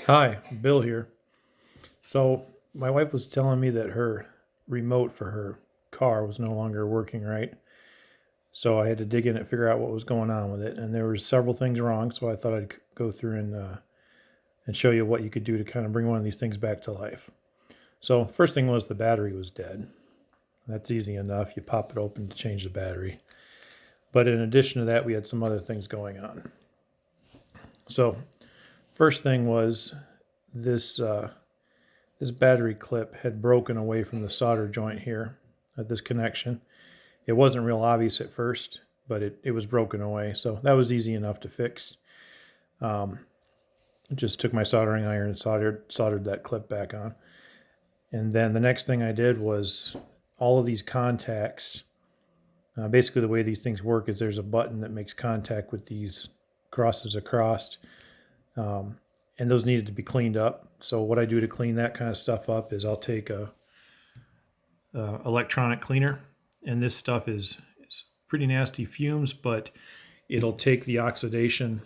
Hi, Bill here. So, my wife was telling me that her remote for her car was no longer working right. So, I had to dig in and figure out what was going on with it. And there were several things wrong. So, I thought I'd go through and show you what you could do to kind of bring one of these things back to life. So, first thing was the battery was dead. That's easy enough. You pop it open to change the battery. But in addition to that, we had some other things going on. So, first thing was this. This battery clip had broken away from the solder joint here at this connection. It wasn't real obvious at first, but it was broken away. So that was easy enough to fix. Um, just took my soldering iron and soldered that clip back on. And then the next thing I did was all of these contacts. Basically, the way these things work is there's a button that makes contact with these crosses across. Um, and those needed to be cleaned up. So what I do to clean that kind of stuff up is I'll take a electronic cleaner, and this stuff is pretty nasty fumes, but it'll take the oxidation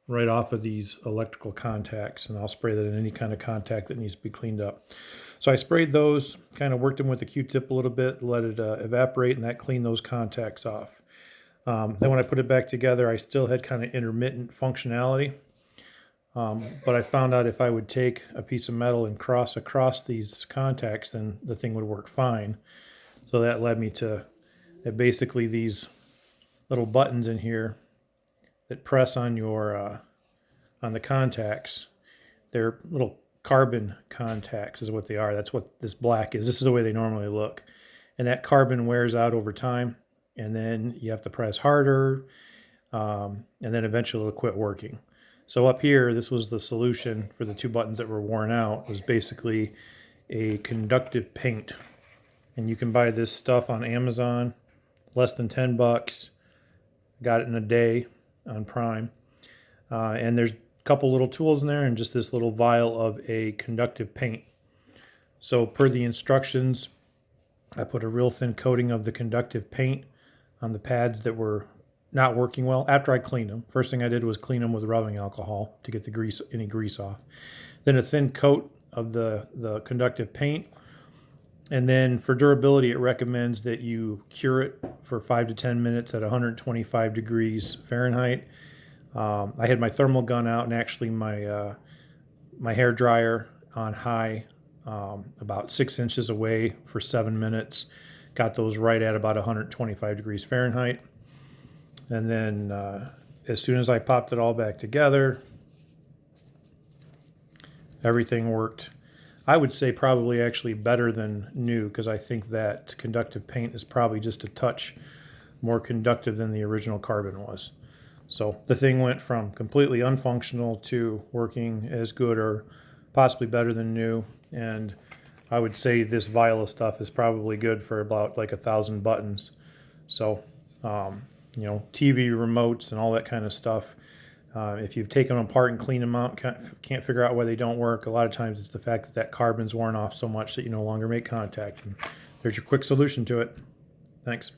right off of these electrical contacts, and I'll spray that in any kind of contact that needs to be cleaned up. So I sprayed those, kind of worked them with a Q-tip a little bit, let it evaporate, and that cleaned those contacts off. Then when I put it back together, I still had kind of intermittent functionality. But I found out if I would take a piece of metal and cross across these contacts, then the thing would work fine. So that led me to basically these little buttons in here that press on your on the contacts. They're little carbon contacts, is what they are. That's what this black is. This is the way they normally look, and that carbon wears out over time, and then you have to press harder, and then eventually it'll quit working. So up here, this was the solution for the two buttons that were worn out, was basically a conductive paint. And you can buy this stuff on Amazon, less than $10. Got it in a day on Prime. And there's a couple little tools in there and just this little vial of a conductive paint. So per the instructions, I put a real thin coating of the conductive paint on the pads that were not working well after I cleaned them. First thing I did was clean them with rubbing alcohol to get the grease, any grease off. Then a thin coat of the conductive paint. And then for durability, it recommends that you cure it for 5 to 10 minutes at 125 degrees Fahrenheit. I had my thermal gun out and actually my hair dryer on high, about 6 inches away for 7 minutes. Got those right at about 125 degrees Fahrenheit. And then as soon as I popped it all back together, everything worked. I would say probably actually better than new, because I think that conductive paint is probably just a touch more conductive than the original carbon was. So the thing went from completely unfunctional to working as good or possibly better than new. And I would say this vial of stuff is probably good for about like 1,000 buttons. So TV remotes and all that kind of stuff. If you've taken them apart and cleaned them out, can't figure out why they don't work, a lot of times it's the fact that that carbon's worn off so much that you no longer make contact. And there's your quick solution to it. Thanks.